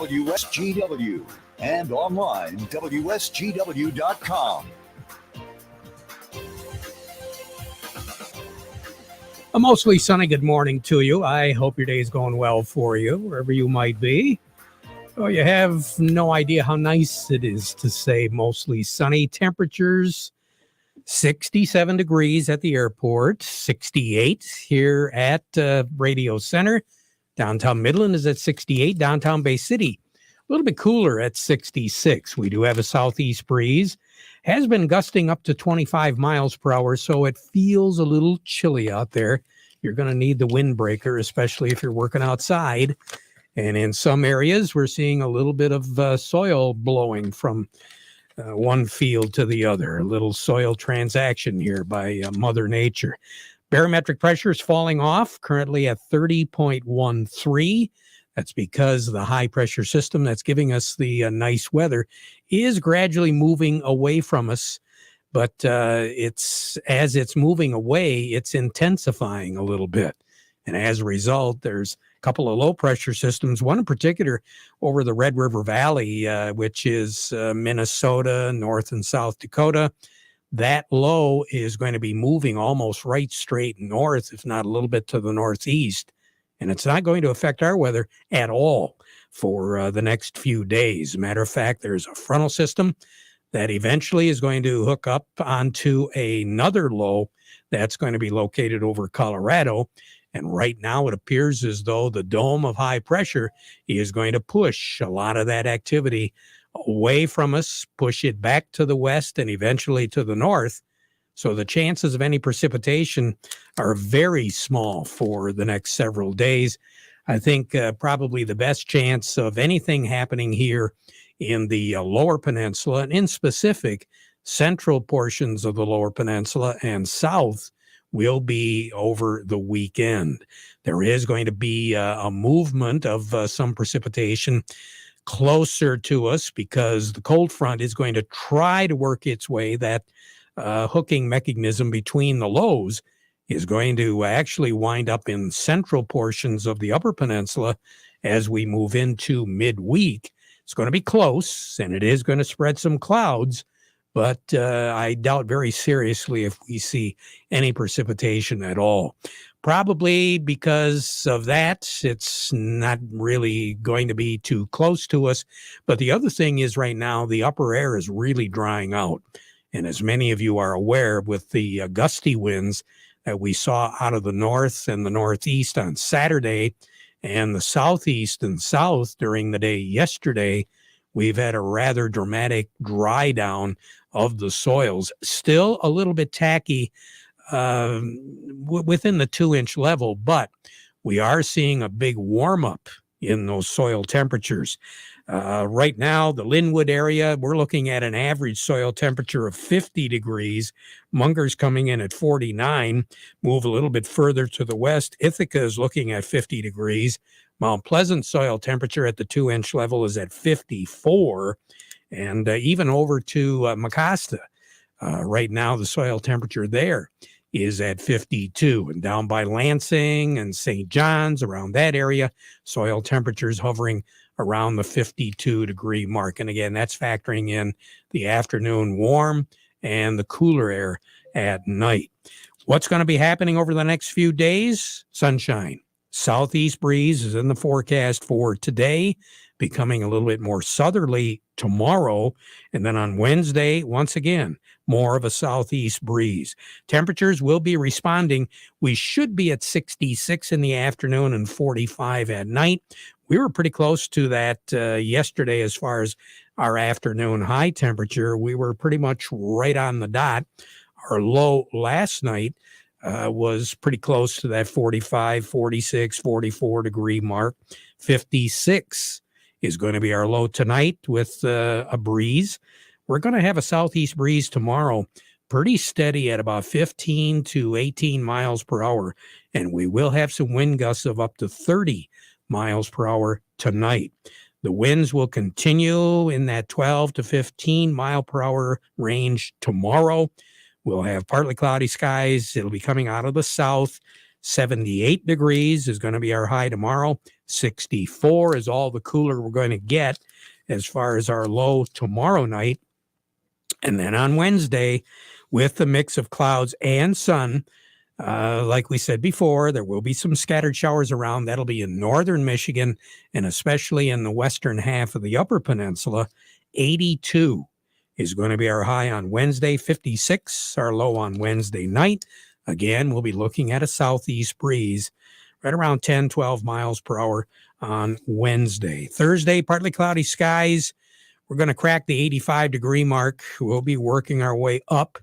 WSGW and online WSGW.com. A mostly sunny good morning to you. I hope your day is going well for you, wherever you might be. Oh, you have no idea how nice it is to say mostly sunny. Temperatures 67 degrees at the airport, 68 here at Radio Center. Downtown Midland is at 68. Downtown Bay City, a little bit cooler at 66. We do have a southeast breeze. Has been gusting up to 25 miles per hour, so it feels a little chilly out there. You're going to need the windbreaker, especially if you're working outside. And in some areas, we're seeing a little bit of soil blowing from one field to the other. A little soil transaction here by Mother Nature. Barometric pressure is falling off, currently at 30.13. That's because the high pressure system that's giving us the nice weather is gradually moving away from us. But as it's moving away, it's intensifying a little bit. And as a result, there's a couple of low pressure systems, one in particular over the Red River Valley, which is Minnesota, North and South Dakota. That low is going to be moving almost right straight north, if not a little bit to the northeast. And it's not going to affect our weather at all for the next few days. Matter of fact, there's a frontal system that eventually is going to hook up onto another low that's going to be located over Colorado. And right now it appears as though the dome of high pressure is going to push a lot of that activity away from us, push it back to the west and eventually to the north. So the chances of any precipitation are very small for the next several days. I think probably the best chance of anything happening here in the lower peninsula, and in specific, central portions of the lower peninsula and south, will be over the weekend. There is going to be a movement of some precipitation closer to us because the cold front is going to try to work its way. That hooking mechanism between the lows is going to actually wind up in central portions of the upper peninsula as we move into midweek. It's going to be close, and it is going to spread some clouds, but I doubt very seriously if we see any precipitation at all. Probably because of that, it's not really going to be too close to us. But the other thing is right now, the upper air is really drying out. And as many of you are aware, with the gusty winds that we saw out of the north and the northeast on Saturday and the southeast and south during the day yesterday, we've had a rather dramatic dry down of the soils. Still a little bit tacky within the 2-inch level, but we are seeing a big warm up in those soil temperatures. Right now, the Linwood area, we're looking at an average soil temperature of 50 degrees. Munger's coming in at 49. Move a little bit further to the west, Ithaca is looking at 50 degrees. Mount Pleasant soil temperature at the 2-inch level is at 54. And even over to Mecosta, right now the soil temperature there is at 52. And down by Lansing and St. John's, around that area, soil temperatures hovering around the 52-degree mark. And again, that's factoring in the afternoon warm and the cooler air at night. What's going to be happening over the next few days? Sunshine. Southeast breeze is in the forecast for today, becoming a little bit more southerly tomorrow. And then on Wednesday, once again, more of a southeast breeze. Temperatures will be responding. We should be at 66 in the afternoon and 45 at night. We were pretty close to that yesterday as far as our afternoon high temperature. We were pretty much right on the dot. Our low last night was pretty close to that 45, 46, 44 degree mark. 56 is going to be our low tonight with a breeze. We're going to have a southeast breeze tomorrow, pretty steady at about 15 to 18 miles per hour. And we will have some wind gusts of up to 30 miles per hour tonight. The winds will continue in that 12 to 15 mile per hour range tomorrow. We'll have partly cloudy skies. It'll be coming out of the south. 78 degrees is going to be our high tomorrow. 64 is all the cooler we're going to get as far as our low tomorrow night. And then on Wednesday, with the mix of clouds and sun, like we said before, there will be some scattered showers around. That'll be in northern Michigan and especially in the western half of the Upper Peninsula. 82 is going to be our high on Wednesday, 56 our low on Wednesday night. Again, we'll be looking at a southeast breeze right around 10, 12 miles per hour on Wednesday. Thursday, partly cloudy skies. We're going to crack the 85-degree mark. We'll be working our way up.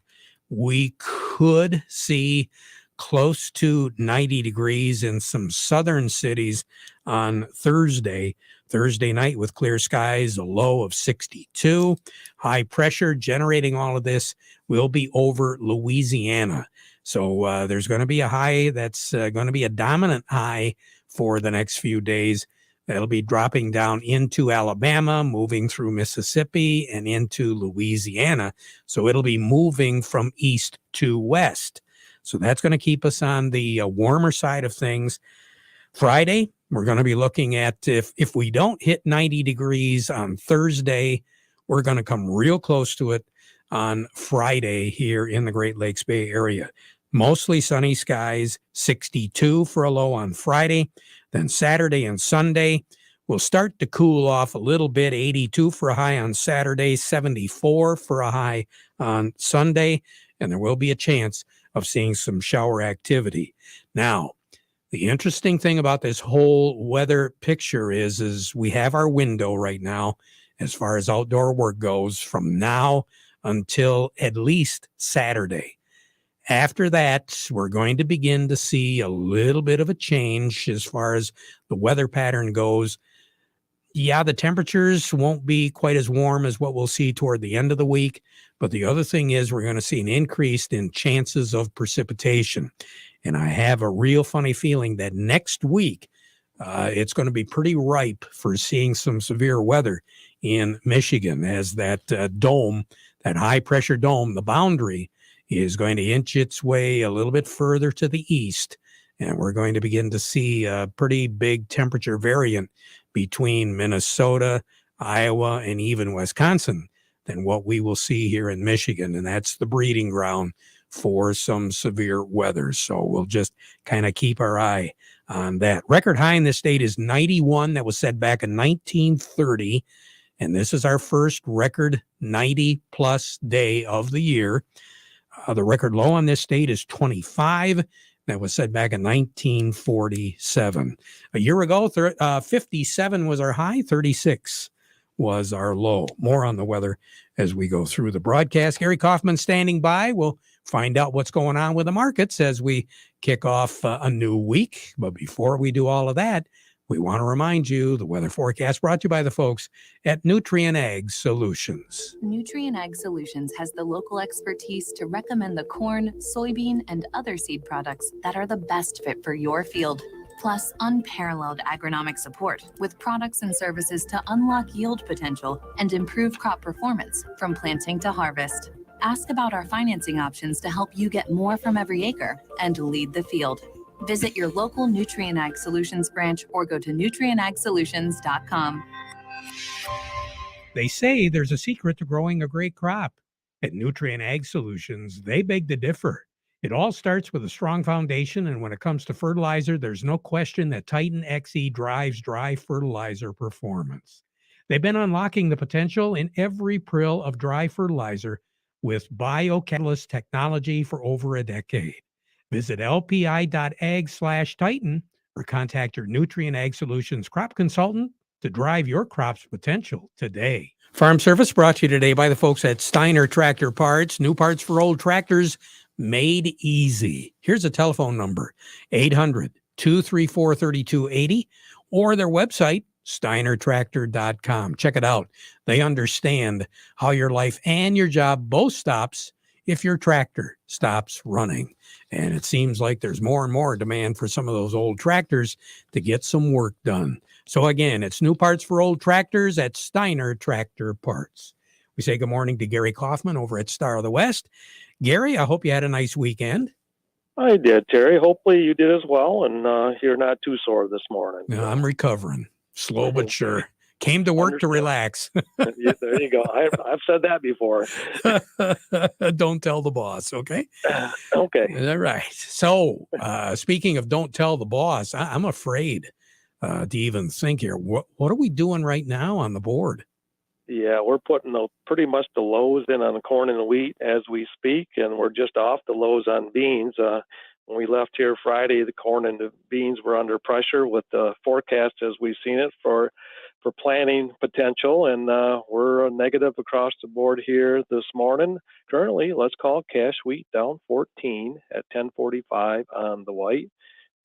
We could see close to 90 degrees in some southern cities on Thursday. Thursday night with clear skies, a low of 62. High pressure generating all of this will be over Louisiana. So there's going to be a high that's going to be a dominant high for the next few days. That'll be dropping down into Alabama, moving through Mississippi and into Louisiana. So it'll be moving from east to west. So that's going to keep us on the warmer side of things. Friday, we're going to be looking at if we don't hit 90 degrees on Thursday, we're going to come real close to it on Friday here in the Great Lakes Bay Area. Mostly sunny skies, 62 for a low on Friday. Then Saturday and Sunday will start to cool off a little bit, 82 for a high on Saturday, 74 for a high on Sunday, and there will be a chance of seeing some shower activity. Now, the interesting thing about this whole weather picture is we have our window right now as far as outdoor work goes from now until at least Saturday. After that, we're going to begin to see a little bit of a change as far as the weather pattern goes. Yeah, the temperatures won't be quite as warm as what we'll see toward the end of the week. But the other thing is we're going to see an increase in chances of precipitation. And I have a real funny feeling that next week, it's going to be pretty ripe for seeing some severe weather in Michigan as that dome, that high pressure dome, the boundary, is going to inch its way a little bit further to the east. And we're going to begin to see a pretty big temperature variant between Minnesota, Iowa, and even Wisconsin than what we will see here in Michigan. And that's the breeding ground for some severe weather. So we'll just kind of keep our eye on that. Record high in this state is 91. That was set back in 1930. And this is our first record 90-plus day of the year. The record low on this state is 25. That was set back in 1947. A year ago, 57 was our high, 36 was our low. More on the weather as we go through the broadcast. Gary Kaufman standing by. We'll find out what's going on with the markets as we kick off a new week. But before we do all of that, we want to remind you the weather forecast brought to you by the folks at Nutrien Ag Solutions. Nutrien Ag Solutions has the local expertise to recommend the corn, soybean, and other seed products that are the best fit for your field. Plus, unparalleled agronomic support with products and services to unlock yield potential and improve crop performance from planting to harvest. Ask about our financing options to help you get more from every acre and lead the field. Visit your local Nutrien Ag Solutions branch or go to nutrienagsolutions.com. They say there's a secret to growing a great crop. At Nutrien Ag Solutions, they beg to differ. It all starts with a strong foundation, and when it comes to fertilizer, there's no question that Titan XE drives dry fertilizer performance. They've been unlocking the potential in every prill of dry fertilizer with biocatalyst technology for over a decade. Visit lpi.ag/Titan or contact your Nutrien Ag Solutions crop consultant to drive your crop's potential today. Farm Service brought to you today by the folks at Steiner Tractor Parts. New parts for old tractors made easy. Here's a telephone number, 800-234-3280, or their website, steinertractor.com. Check it out. They understand how your life and your job both stops if your tractor stops running. And it seems like there's more and more demand for some of those old tractors to get some work done. So again, it's new parts for old tractors at Steiner Tractor Parts. We say good morning to Gary Kaufman over at Star of the West. Gary, I hope you had a nice weekend. I did, Terry. Hopefully you did as well, and you're not too sore this morning. Yeah, I'm recovering, slow but sure. Came to work to relax. Yeah, there you go. I've said that before. Don't tell the boss, okay? Okay. All right. So, speaking of don't tell the boss, I'm afraid to even think here. What are we doing right now on the board? Yeah, we're putting pretty much the lows in on the corn and the wheat as we speak, and we're just off the lows on beans. When we left here Friday, the corn and the beans were under pressure with the forecast as we've seen it for planting potential, and we're negative across the board here this morning. Currently, let's call cash wheat down 14 at 10.45 on the white.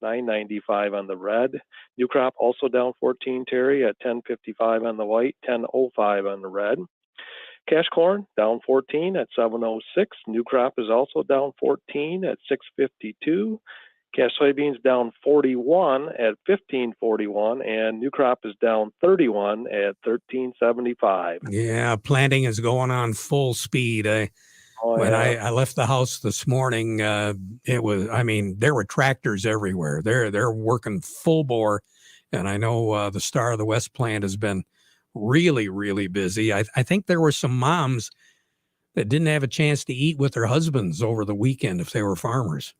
9.95 on the red. New crop also down 14, Terry, at 10.55 on the white, 10.05 on the red. Cash corn down 14 at 7.06. New crop is also down 14 at 6.52. Cash soybeans down 41 at 15.41, and new crop is down 31 at 13.75. Yeah, planting is going on full speed. When I left the house this morning, there were tractors everywhere. They're working full bore, and I know the Star of the West plant has been really, really busy. I think there were some moms that didn't have a chance to eat with their husbands over the weekend if they were farmers.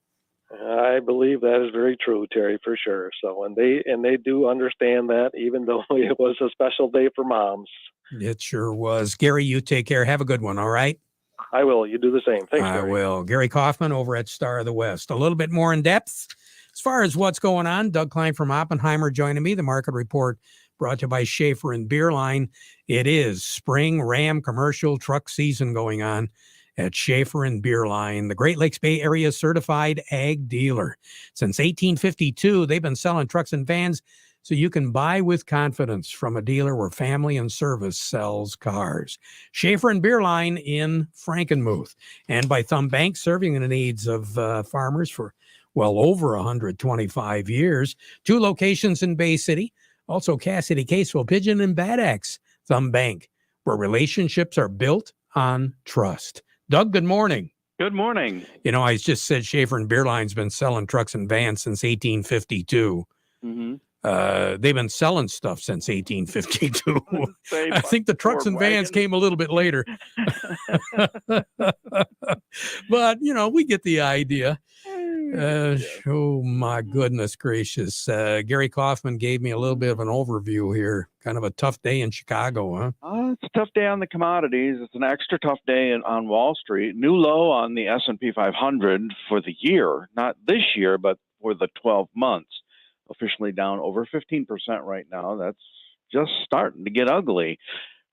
I believe that is very true, Terry, for sure. So, and they do understand that, even though it was a special day for moms. It sure was. Gary, you take care. Have a good one. All right. I will. You do the same. Thanks, Gary. I will. Gary Kaufman over at Star of the West. A little bit more in depth as far as what's going on. Doug Klein from Oppenheimer joining me. The market report brought to you by Schaefer and Beerline. It is spring Ram commercial truck season going on at Schaefer and Beerline, the Great Lakes Bay Area certified ag dealer. Since 1852, they've been selling trucks and vans so you can buy with confidence from a dealer where family and service sells cars. Schaefer and Beerline in Frankenmuth. And by Thumb Bank, serving the needs of farmers for well over 125 years. 2 locations in Bay City. Also Cassidy, Caseville, Pigeon, and Bad Axe. Thumb Bank, where relationships are built on trust. Doug, good morning. Good morning. You know, I just said Schaefer and Beerline's been selling trucks and vans since 1852. Mm-hmm. They've been selling stuff since 1852. I think the trucks and vans came a little bit later. But, you know, we get the idea. Oh, my goodness gracious. Gary Kaufman gave me a little bit of an overview here. Kind of a tough day in Chicago, huh? It's a tough day on the commodities. It's an extra tough day on Wall Street. New low on the S&P 500 for the year. Not this year, but for the 12 months. Officially down over 15% right now. That's just starting to get ugly.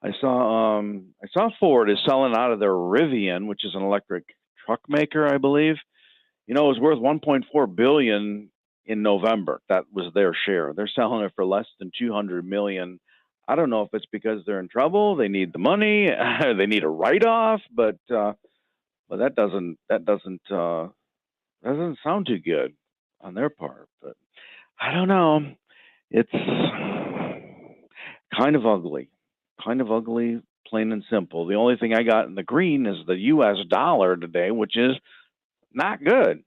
I saw Ford is selling out of their Rivian, which is an electric truck maker, I believe. You know, it was worth $1.4 billion in November. That was their share. They're selling it for less than $200 million. I don't know if it's because they're in trouble, they need the money, they need a write-off, but that doesn't sound too good on their part. But I don't know. It's kind of ugly, plain and simple. The only thing I got in the green is the U.S. dollar today, which is not good.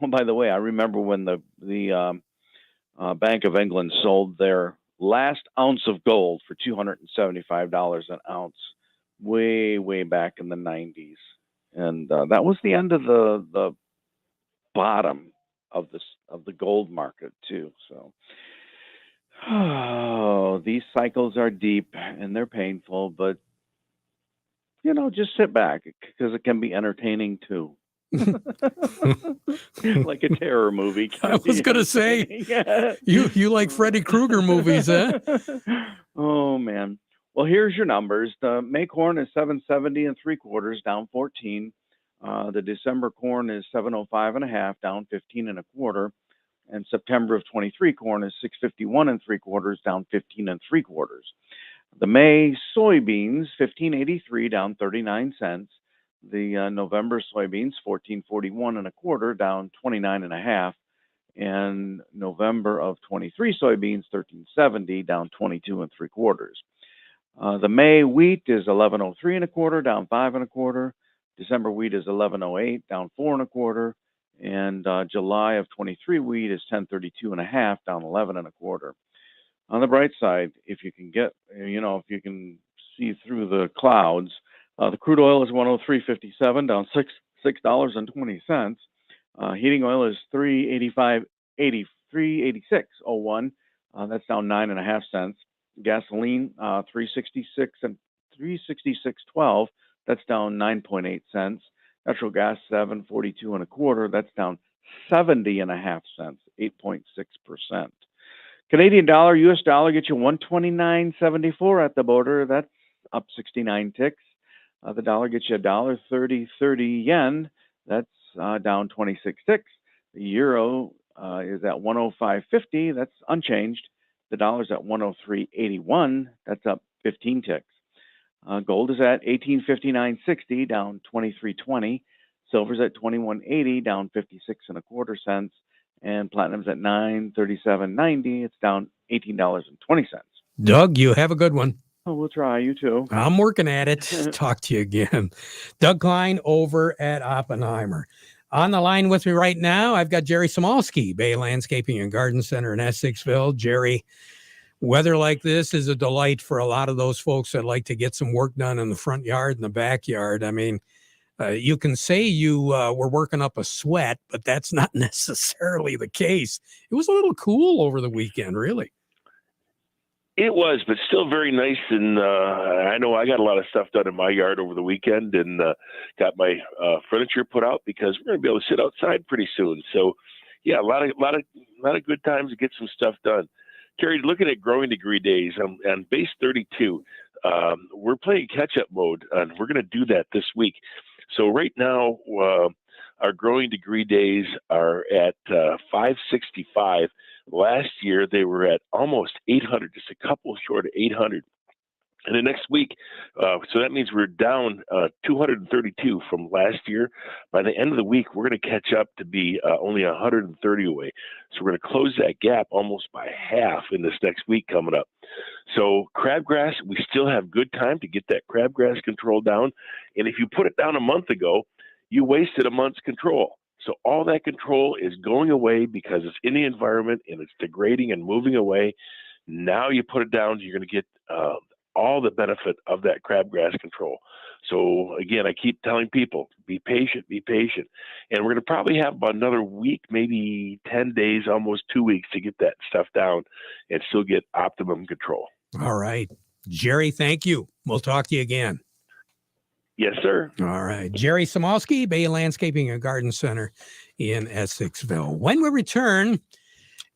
Oh, by the way, I remember when the Bank of England sold their last ounce of gold for $275 an ounce way back in the 90s. And that was the end of the bottom of the gold market too. So these cycles are deep and they're painful, but you know, just sit back because it can be entertaining too. Like a terror movie. I was gonna say, you like Freddy Krueger movies, huh? Oh man. Well, here's your numbers. The May corn is 7.70 3/4, down 14. The December corn is 7.05 1/2, down 15 1/4, and September of 23 corn is 6.51 3/4, down 15 3/4. The May soybeans 15.83, down 39 cents. The November soybeans 14.41 1/4, down 29 1/2, and November of 23 soybeans 13.70, down 22 3/4. The May wheat is 11.03 1/4, down 5 1/4. December wheat is 11.08, down 4 1/4, And July of 23 wheat is 1032.5, down 11.25. On the bright side, if you can get, if you can see through the clouds, the crude oil is 103.57, down $6.20. Heating oil is 386.01. That's down 9.5 cents. Gasoline 366.12. That's down 9.8 cents. Natural gas 742.25. That's down 70.5 cents, 8.6%. Canadian dollar, U.S. dollar gets you 129.74 at the border. That's up 69 ticks. The dollar gets you $1.30 yen. That's down 26 ticks. The euro is at 105.50. That's unchanged. The dollar's at 103.81. That's up 15 ticks. Gold is at 1859.60, down 23.20. Silver's at 21.80, down 56.25 cents. And platinum's at 937.90. It's down $18.20. Doug, you have a good one. Oh, we'll try. You too. I'm working at it. Talk to you again. Doug Klein over at Oppenheimer. On the line with me right now, I've got Jerry Samolsky, Bay Landscaping and Garden Center in Essexville. Jerry, weather like this is a delight for a lot of those folks that like to get some work done in the front yard and the backyard. I mean, you can say you were working up a sweat, but that's not necessarily the case. It was a little cool over the weekend, really. It was, but still very nice. And I know I got a lot of stuff done in my yard over the weekend and got my furniture put out because we're going to be able to sit outside pretty soon. So, yeah, a lot of good times to get some stuff done. Terry, looking at growing degree days on base 32, we're playing catch-up mode, and we're going to do that this week. So right now, our growing degree days are at 565. Last year, they were at almost 800, just a couple short of 800. And the next week, so that means we're down 232 from last year. By the end of the week, we're going to catch up to be only 130 away. So we're going to close that gap almost by half in this next week coming up. So crabgrass, we still have good time to get that crabgrass control down. And if you put it down a month ago, you wasted a month's control. So all that control is going away because it's in the environment and it's degrading and moving away. Now you put it down, you're going to get all the benefit of that crabgrass control. So again, I keep telling people, be patient. And we're going to probably have about another week, maybe 10 days, almost 2 weeks to get that stuff down and still get optimum control. All right. Jerry, thank you. We'll talk to you again. Yes, sir. All right. Jerry Samolsky, Bay Landscaping and Garden Center in Essexville. When we return,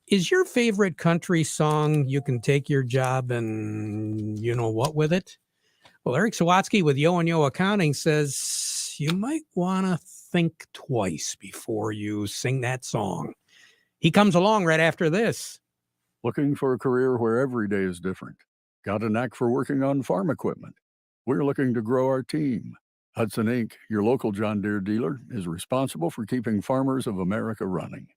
is your favorite country song You Can Take Your Job and you know what with it? Well, Eric Sawatsky with Yo and Yo Accounting says you might want to think twice before you sing that song. He comes along right after this. Looking for a career where every day is different? Got a knack for working on farm equipment? We're looking to grow our team. Hudson Inc., your local John Deere dealer, is responsible for keeping farmers of America running.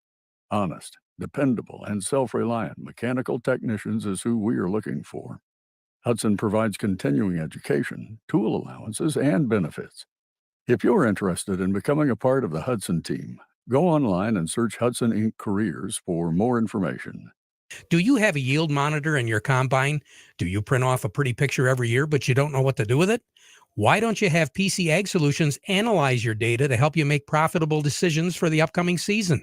Honest, dependable, and self-reliant mechanical technicians is who we are looking for. Hudson provides continuing education, tool allowances, and benefits. If you're interested in becoming a part of the Hudson team, go online and search Hudson Inc. Careers for more information. Do you have a yield monitor in your combine? Do you print off a pretty picture every year, but you don't know what to do with it? Why don't you have PC Ag Solutions analyze your data to help you make profitable decisions for the upcoming season?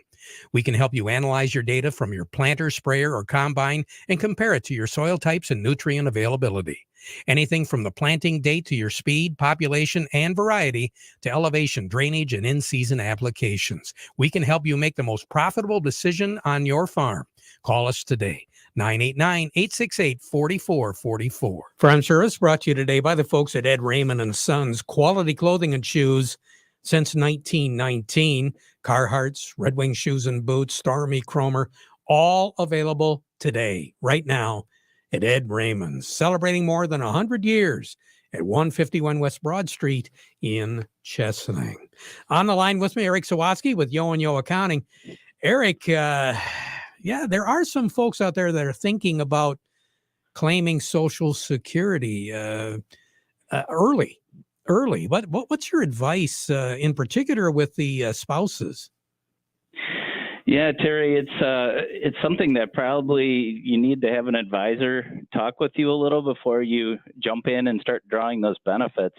We can help you analyze your data from your planter, sprayer, or combine and compare it to your soil types and nutrient availability. Anything from the planting date to your speed, population, and variety to elevation, drainage, and in-season applications. We can help you make the most profitable decision on your farm. Call us today, 989-868-4444. Farm Service brought to you today by the folks at Ed Raymond & Sons, quality clothing and shoes since 1919. Carhartts, Red Wing shoes and boots, Stormy, Cromer, all available today, right now, at Ed Raymond's, celebrating more than 100 years at 151 West Broad Street in Chesaning. On the line with me, Eric Sawatsky with Yo and Yo Accounting. Eric, there are some folks out there that are thinking about claiming Social Security early. What's your advice in particular with the spouses? Yeah, Terry, it's something that probably you need to have an advisor talk with you a little before you jump in and start drawing those benefits,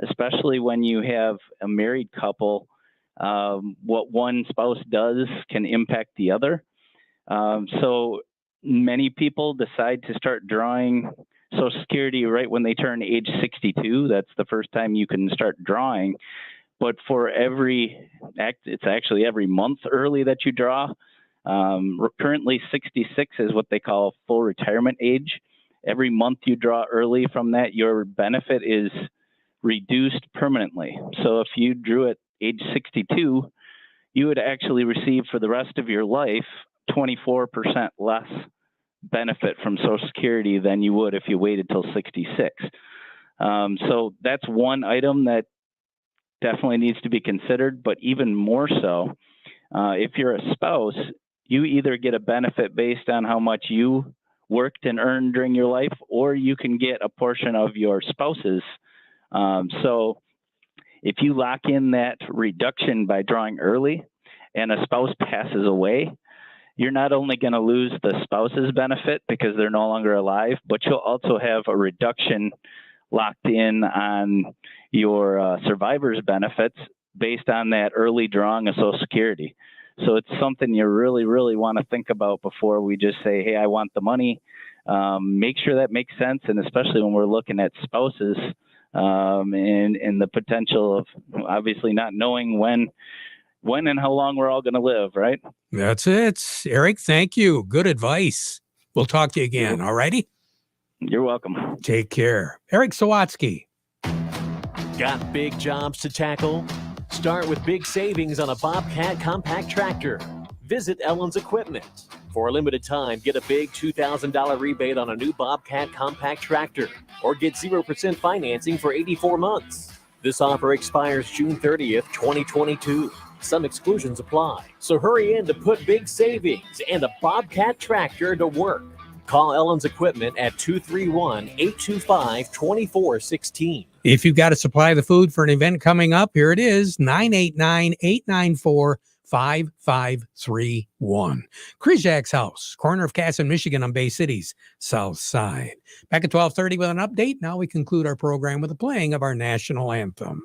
especially when you have a married couple. What one spouse does can impact the other. So many people decide to start drawing Social Security right when they turn age 62. That's the first time you can start drawing. But for it's actually every month early that you draw. Currently 66 is what they call full retirement age. Every month you draw early from that, your benefit is reduced permanently. So if you drew at age 62, you would actually receive for the rest of your life 24% less benefit from Social Security than you would if you waited till 66. So that's one item that definitely needs to be considered, but even more so, if you're a spouse, you either get a benefit based on how much you worked and earned during your life, or you can get a portion of your spouse's. So if you lock in that reduction by drawing early and a spouse passes away, you're not only going to lose the spouse's benefit because they're no longer alive, but you'll also have a reduction locked in on your survivor's benefits based on that early drawing of Social Security. So it's something you really, really want to think about before we just say, hey, I want the money. Make sure that makes sense, and especially when we're looking at spouses and the potential of obviously not knowing when and how long we're all going to live, right? That's it. Eric, thank you. Good advice. We'll talk to you again. All righty? You're welcome. Take care. Eric Sawatsky. Got big jobs to tackle? Start with big savings on a Bobcat compact tractor. Visit Ellen's Equipment. For a limited time, get a big $2,000 rebate on a new Bobcat compact tractor, or get 0% financing for 84 months. This offer expires June 30th, 2022. Some exclusions apply. So hurry in to put big savings and a Bobcat tractor to work. Call Ellen's Equipment at 231-825-2416. If you've got to supply the food for an event coming up, here it is, 989-894-5531. Krizak's House, corner of Cass and Michigan on Bay City's south side. Back at 12:30 with an update. Now we conclude our program with the playing of our national anthem.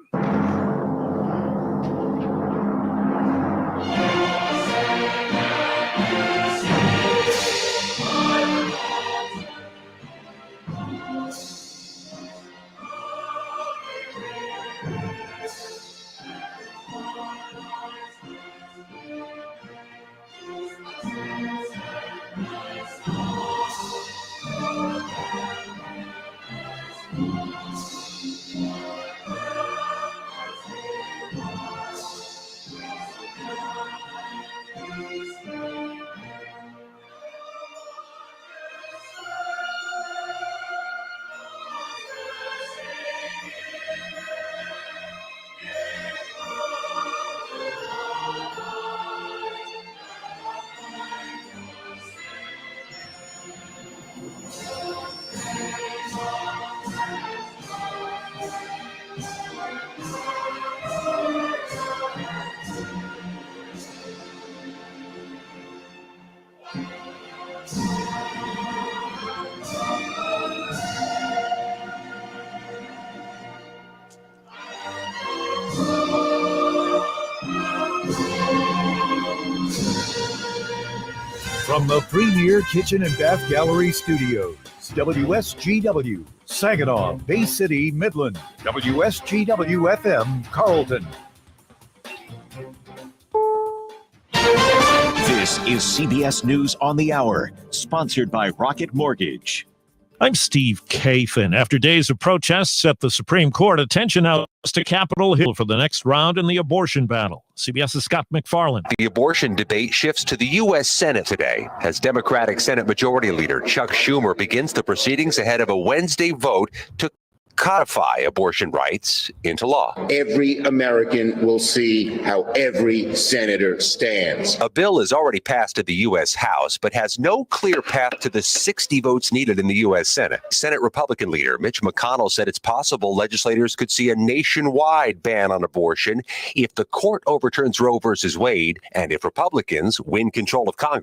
From the Premier Kitchen and Bath Gallery Studios, WSGW, Saginaw, Bay City, Midland, WSGW FM, Carlton. This is CBS News on the Hour, sponsored by Rocket Mortgage. I'm Steve Kathan. After days of protests at the Supreme Court, attention now to Capitol Hill for the next round in the abortion battle. CBS's Scott McFarland. The abortion debate shifts to the U.S. Senate today as Democratic Senate Majority Leader Chuck Schumer begins the proceedings ahead of a Wednesday vote to codify abortion rights into law. Every American will see how every senator stands. A bill is already passed at the U.S. House, but has no clear path to the 60 votes needed in the U.S. Senate. Senate Republican leader Mitch McConnell said it's possible legislators could see a nationwide ban on abortion if the court overturns Roe versus Wade and if Republicans win control of Congress.